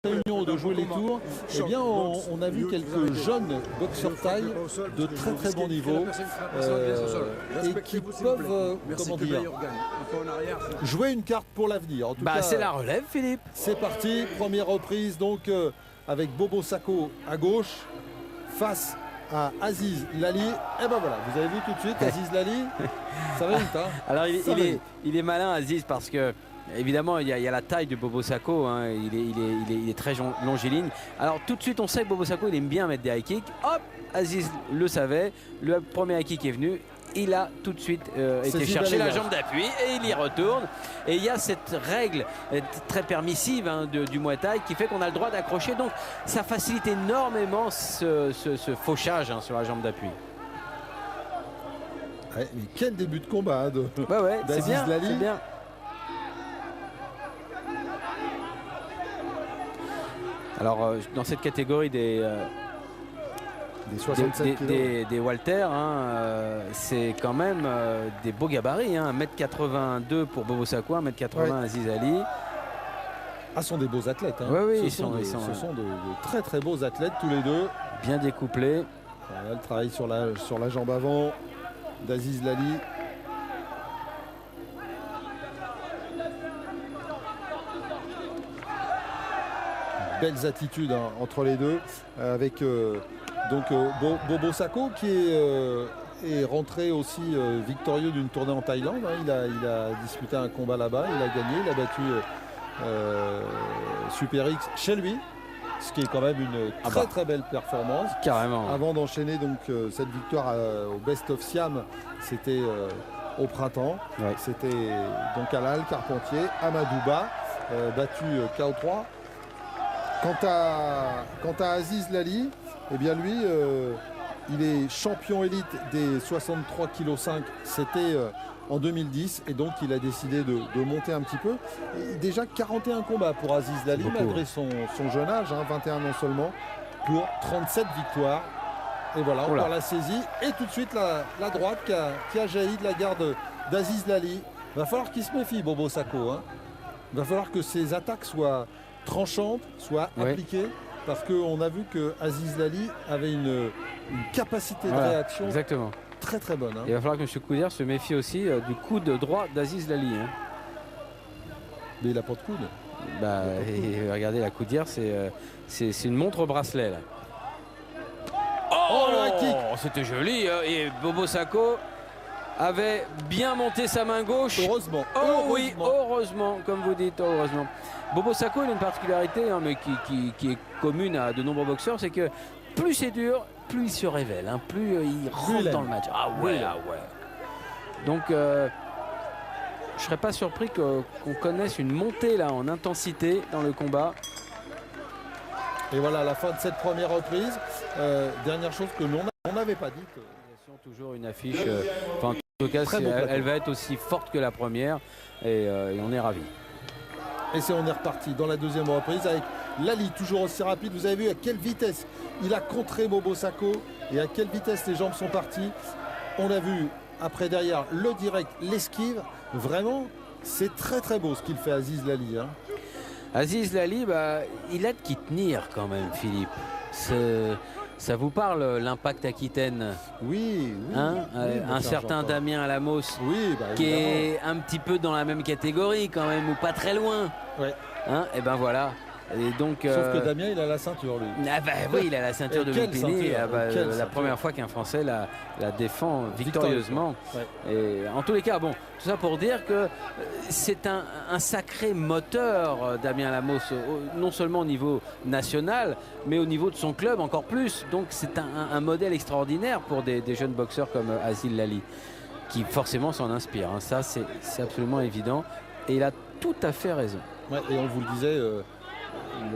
réunion de jouer les tours, eh bien on a vu quelques jeunes boxeurs taille de très très bon niveau et qui peuvent, comment dire, jouer une carte pour l'avenir. En tout cas, c'est la relève, Philippe. C'est parti, première reprise donc avec Bobo Sacco à gauche face à Aziz Lali. Et ben voilà, vous avez vu tout de suite Aziz Lali, ça va vite. Hein. Alors il est malin, Aziz, parce que évidemment, il y a la taille de Bobo Sacco, hein. Il est très longiligne. Alors tout de suite, on sait que Bobo Sacco, il aime bien mettre des high kicks. Hop, Aziz le savait. Le premier high kick est venu. Il a tout de suite été chercher la jambe d'appui et il y retourne. Et il y a cette règle très permissive, hein, du Muay Thai qui fait qu'on a le droit d'accrocher. Donc ça facilite énormément ce fauchage, hein, sur la jambe d'appui. Ouais, mais quel début de combat, hein, d'Aziz Lali. C'est bien. Alors dans cette catégorie des 67 des Walter, hein, c'est quand même des beaux gabarits, hein. 1m82 pour Bobo Sacco, 1m80 Aziz Ali. Ah, sont des beaux athlètes, hein. Oui, ce sont de très très beaux athlètes tous les deux. Bien découplés. Voilà, le travail sur la jambe avant d'Aziz Lali. Belles attitudes, hein, entre les deux, avec Bobo Sacco qui est rentré aussi victorieux d'une tournée en Thaïlande, hein. Il a disputé un combat là-bas, il a gagné, il a battu Super X chez lui, ce qui est quand même une très belle performance. Carrément. Avant d'enchaîner donc cette victoire au Best of Siam, c'était au printemps. Ouais. C'était donc Alal Carpentier, Amadouba, battu KO3. Quant à Aziz Lali, eh bien lui, il est champion élite des 63,5 kg. C'était en 2010 et donc il a décidé de monter un petit peu. Et déjà 41 combats pour Aziz Lali, malgré son jeune âge, hein, 21 ans seulement, pour 37 victoires. Et voilà, on l'a saisi. Et tout de suite la droite qui a jailli de la garde d'Aziz Lali. Il va falloir qu'il se méfie, Bobo Sacco, hein. Il va falloir que ses attaques soient tranchantes, soient appliquées, parce qu'on a vu que Aziz Lali avait une capacité de réaction très très bonne, hein. Il va falloir que M. Coudière se méfie aussi du coude droit d'Aziz Lali, hein. Mais il n'a pas de coude. Regardez, la Coudière, c'est une montre bracelet, là. Le kick. C'était joli, hein. Et Bobo Sacco avait bien monté sa main gauche. Heureusement. Oui, heureusement, comme vous dites, heureusement. Bobo Sacco, il a une particularité, hein, mais qui est commune à de nombreux boxeurs, c'est que plus c'est dur, plus il se révèle, hein, plus il rentre dans le match. Ah ouais. Donc, je ne serais pas surpris qu'on connaisse une montée là en intensité dans le combat. Et voilà la fin de cette première reprise. Dernière chose que l'on n'avait pas dit. Toujours une affiche. En tout cas, elle va être aussi forte que la première et on est ravis. Et on est reparti dans la deuxième reprise avec Lali, toujours aussi rapide. Vous avez vu à quelle vitesse il a contré Bobo Sacco et à quelle vitesse les jambes sont parties. On a vu après derrière le direct, l'esquive. Vraiment, c'est très très beau ce qu'il fait Aziz Lali, hein. Aziz Lali, il a de qui tenir quand même, Philippe. Ça vous parle, l'Impact Aquitaine? Oui, hein, un certain Damien Alamos, qui est un petit peu dans la même catégorie quand même, ou pas très loin. Hein, et ben voilà. Et donc, sauf que Damien, il a la ceinture, lui. Oui, il a la ceinture de Lumpini. La première fois qu'un Français la défend victorieusement. Et en tous les cas, bon, tout ça pour dire que c'est un sacré moteur, Damien Lamos, non seulement au niveau national, mais au niveau de son club encore plus. Donc c'est un modèle extraordinaire pour des jeunes boxeurs comme Aziz Lali, qui forcément s'en inspire, hein. Ça, c'est absolument évident. Et il a tout à fait raison. Et on vous le disait,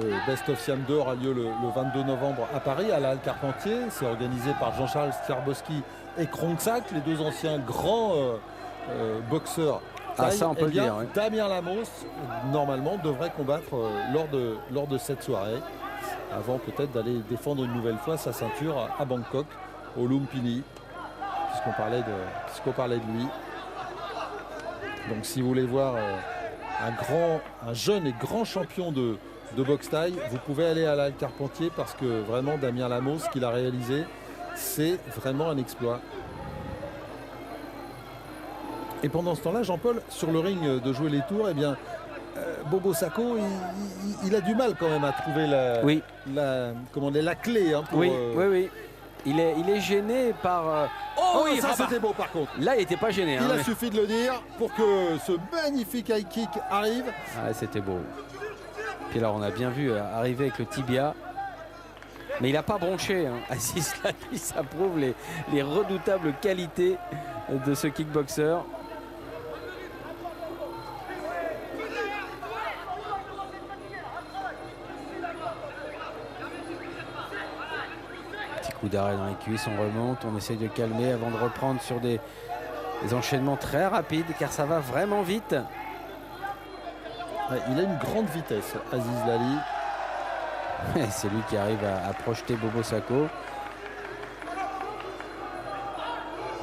le Best of Siam 2 aura lieu le 22 novembre à Paris, à la Halle Carpentier. C'est organisé par Jean-Charles Stiarbowski et Krongsak, les deux anciens grands boxeurs. Ça, on peut le dire. Damien Lamos, normalement, devrait combattre lors de cette soirée, avant peut-être d'aller défendre une nouvelle fois sa ceinture à Bangkok, au Lumpini, puisqu'on parlait de lui. Donc si vous voulez voir un jeune et grand champion de de boxe thaï, vous pouvez aller à la Carpentier parce que vraiment Damien Lamos, ce qu'il a réalisé, c'est vraiment un exploit. Et pendant ce temps-là, Jean-Paul, sur le ring de jouer les tours, eh bien, Bobo Sacco, il a du mal quand même à trouver la clé. Hein, pour, oui. Il est gêné par... Oh oui, ça c'était beau par contre. Là, il n'était pas gêné. Il a suffi de le dire pour que ce magnifique high kick arrive. Ah, c'était beau. Puis là, on a bien vu arriver avec le tibia. Mais il n'a pas bronché. Hein. Aziz Lali, ça prouve les redoutables qualités de ce kickboxer. Coup d'arrêt dans les cuisses, on remonte, on essaye de calmer avant de reprendre sur des enchaînements très rapides car ça va vraiment vite. Ouais, il a une grande vitesse, Aziz Lali. C'est lui qui arrive à projeter Bobo Sacco.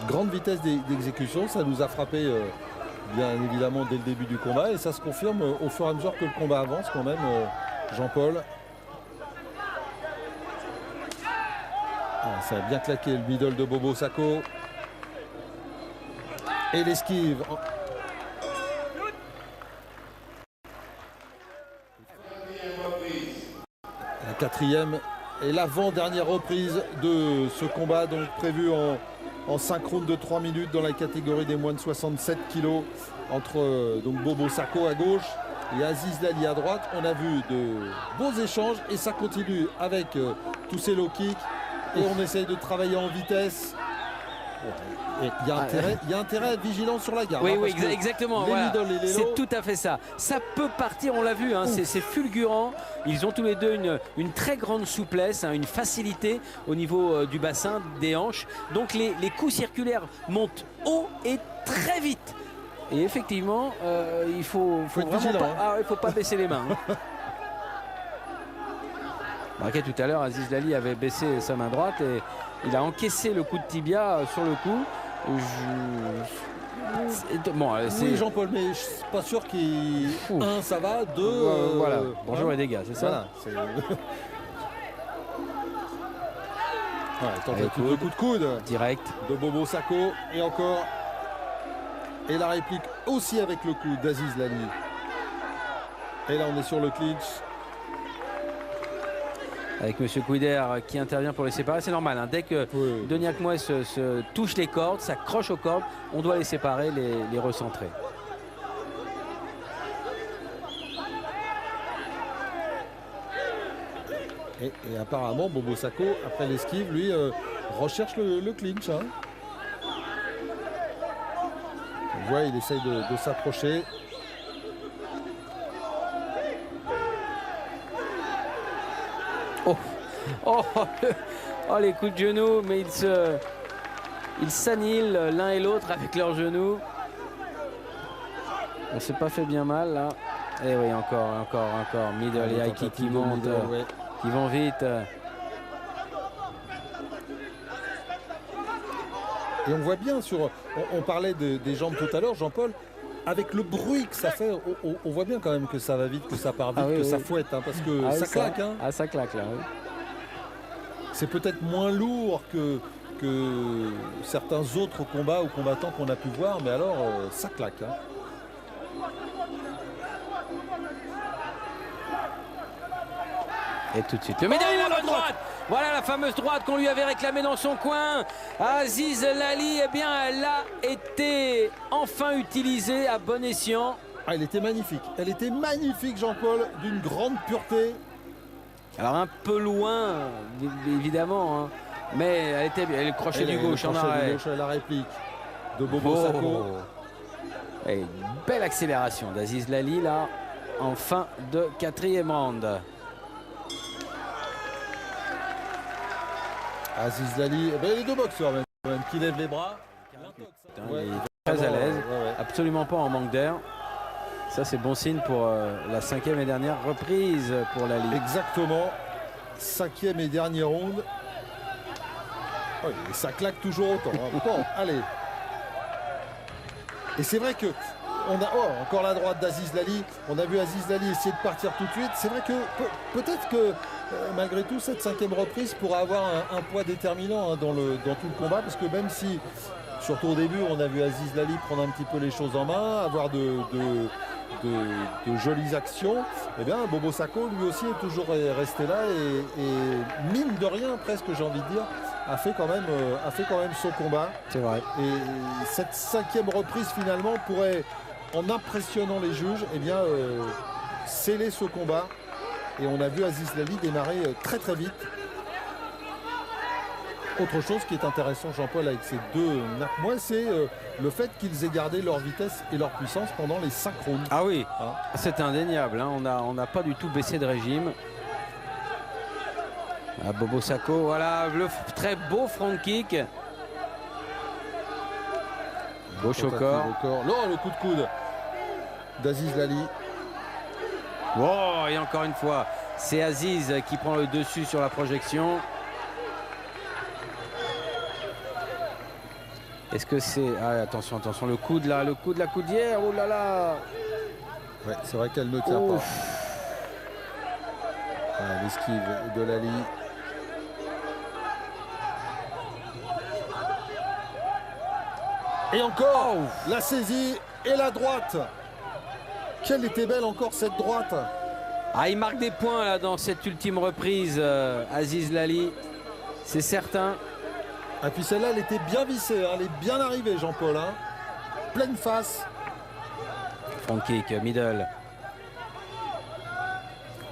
Grande vitesse d'exécution, ça nous a frappé bien évidemment dès le début du combat et ça se confirme au fur et à mesure que le combat avance quand même, Jean-Paul. Ça a bien claqué le middle de Bobo Sacco. Et l'esquive. La quatrième et l'avant-dernière reprise de ce combat, donc prévu en 5 rounds de 3 minutes dans la catégorie des moins de 67 kilos entre donc Bobo Sacco à gauche et Aziz Lali à droite. On a vu de beaux échanges et ça continue avec tous ces low kicks. Et on essaye de travailler en vitesse. Il y a intérêt à être vigilant sur la garde. Oui, oui, exactement. Voilà. C'est tout à fait ça. Ça peut partir, on l'a vu, hein, c'est fulgurant. Ils ont tous les deux une très grande souplesse, hein, une facilité au niveau du bassin, des hanches. Donc les coups circulaires montent haut et très vite. Et effectivement, il faut être vigilant. Il faut pas baisser les mains. Hein. Okay, tout à l'heure, Aziz Lali avait baissé sa main droite et il a encaissé le coup de tibia sur le coup. Bon, oui, Jean-Paul, mais je suis pas sûr qu'il... Un, ça va. Deux... voilà. Bonjour les dégâts, c'est ça. Voilà, tentative de coup de coude. Direct. De Bobo Sacco. Et encore. Et la réplique aussi avec le coup d'Aziz Lali. Et là, on est sur le clinch. Avec M. Couder qui intervient pour les séparer, c'est normal. Hein. Dès que Denis Akmoy se touche les cordes, s'accroche aux cordes, on doit les séparer, les recentrer. Et apparemment, Bobo Sacco, après l'esquive, lui, recherche le clinch. Hein. On voit, il essaye de s'approcher. Les coups de genoux, mais ils s'annihilent l'un et l'autre avec leurs genoux. On s'est pas fait bien mal là. Et oui, encore. Middle et high kick qui montent, qui vont vite. Et on voit bien on parlait des jambes tout à l'heure, Jean-Paul. Avec le bruit que ça fait, on voit bien quand même que ça va vite, que ça part vite, ça fouette, hein, parce que ça claque. Hein. Ah, ça claque là, oui. C'est peut-être moins lourd que certains autres combats ou combattants qu'on a pu voir, mais alors ça claque. Hein. Et tout de suite, le médaille la bonne droite. Voilà la fameuse droite qu'on lui avait réclamée dans son coin. Aziz Lali, eh bien, elle a été enfin utilisée à bon escient. Ah, elle était magnifique. Elle était magnifique, Jean-Paul, d'une grande pureté. Alors un peu loin, évidemment, hein. Mais elle crochait du gauche en arrêt. La réplique de Bobo Sacco. Et une belle accélération d'Aziz Lali là, en fin de 4e round. Aziz Lali, les deux boxeurs même qui lèvent les bras. Il est très à l'aise, absolument pas en manque d'air. Ça c'est bon signe pour la 5e et dernière reprise pour Lali. Exactement, 5e et dernier round. Et ça claque toujours autant. Hein. Bon, allez. Et c'est vrai que encore la droite d'Aziz Lali. On a vu Aziz Lali essayer de partir tout de suite. C'est vrai que peut-être que malgré tout, cette 5e reprise pourra avoir un poids déterminant dans tout le combat, parce que même si, surtout au début, on a vu Aziz Lali prendre un petit peu les choses en main, avoir de jolies actions, eh bien Bobo Sacco lui aussi est toujours resté là et mine de rien, presque, j'ai envie de dire, a fait quand même son combat. C'est vrai. Et cette 5e reprise finalement pourrait, en impressionnant les juges, eh bien sceller ce combat. Et on a vu Aziz Lali démarrer très très vite. Autre chose qui est intéressant, Jean-Paul, avec ces deux Napmois, c'est le fait qu'ils aient gardé leur vitesse et leur puissance pendant les 5 rounds. Ah oui, c'est indéniable. Hein. On n'a pas du tout baissé de régime. Ah, Bobo Sacco, voilà, le très beau front kick. Gauche au corps. Le coup de coude d'Aziz Lali. Oh, et encore une fois, c'est Aziz qui prend le dessus sur la projection. Est-ce que c'est... Ah, attention, attention, le coup de la coudière, oh là là. Ouais, c'est vrai qu'elle ne tient pas. Ah, l'esquive de Lali. Et encore la saisie et la droite. Quelle était belle encore cette droite. Ah, il marque des points là dans cette ultime reprise, Aziz Lali. C'est certain. Et puis celle-là, elle était bien vissée, hein. Elle est bien arrivée, Jean-Paul. Hein. Pleine face. Front kick, middle.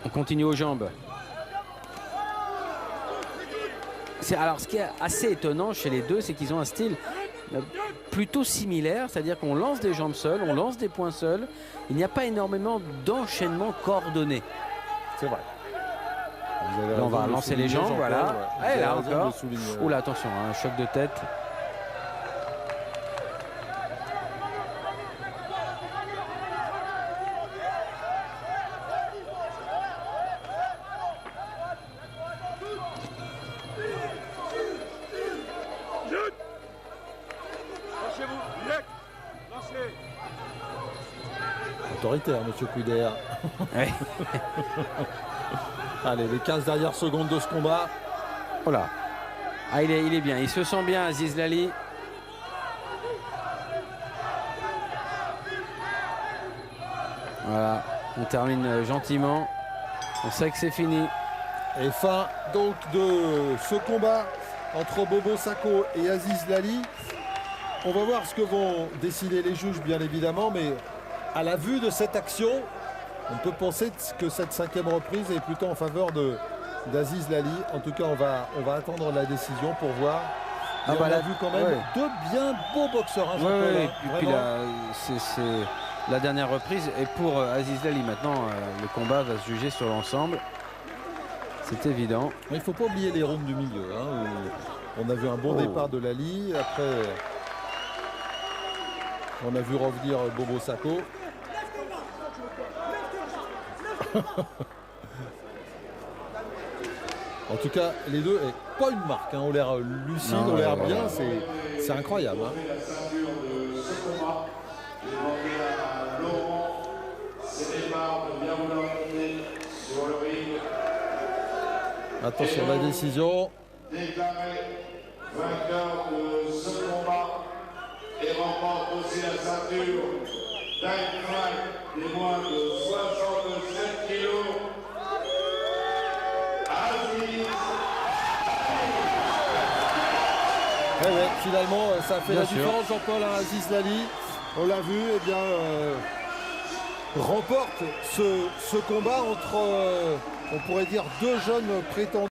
On continue aux jambes. Alors, ce qui est assez étonnant chez les deux, c'est qu'ils ont un style plutôt similaire, c'est-à-dire qu'on lance des jambes seules, on lance des points seuls. Il n'y a pas énormément d'enchaînement coordonné. C'est vrai. Là, on va lancer les jambes, voilà. Ouais. Et là encore. Oh là, attention, un choc de tête. Autoritaire, monsieur Couder. Ouais. Allez, les 15 dernières secondes de ce combat. Oh là. Ah, il est bien. Il se sent bien, Aziz Lali. Voilà. On termine gentiment. On sait que c'est fini. Et fin donc de ce combat entre Bobo Sacco et Aziz Lali. On va voir ce que vont décider les juges, bien évidemment, mais à la vue de cette action, on peut penser que cette 5e reprise est plutôt en faveur d'Aziz Lali. En tout cas, on va attendre la décision pour voir. Et on a vu quand même deux bien beaux boxeurs. Hein, et puis c'est la dernière reprise. Et pour Aziz Lali, maintenant, le combat va se juger sur l'ensemble. C'est évident. Mais il ne faut pas oublier les rounds du milieu. Hein, où on a vu un bon départ de Lali. Après, on a vu revenir Bobo Sacco. En tout cas, les deux, pas une marque, hein, ont l'air lucides, ont l'air bien, c'est incroyable. Hein. Attention, la décision. Déclaré vainqueur de ce combat et remporte aussi la ceinture d'Eintracht des moins de 67 kilos. Finalement, ça fait la différence, Jean-Paul. Aziz Lali, on l'a vu, eh bien, remporte ce combat entre, on pourrait dire, deux jeunes prétendants.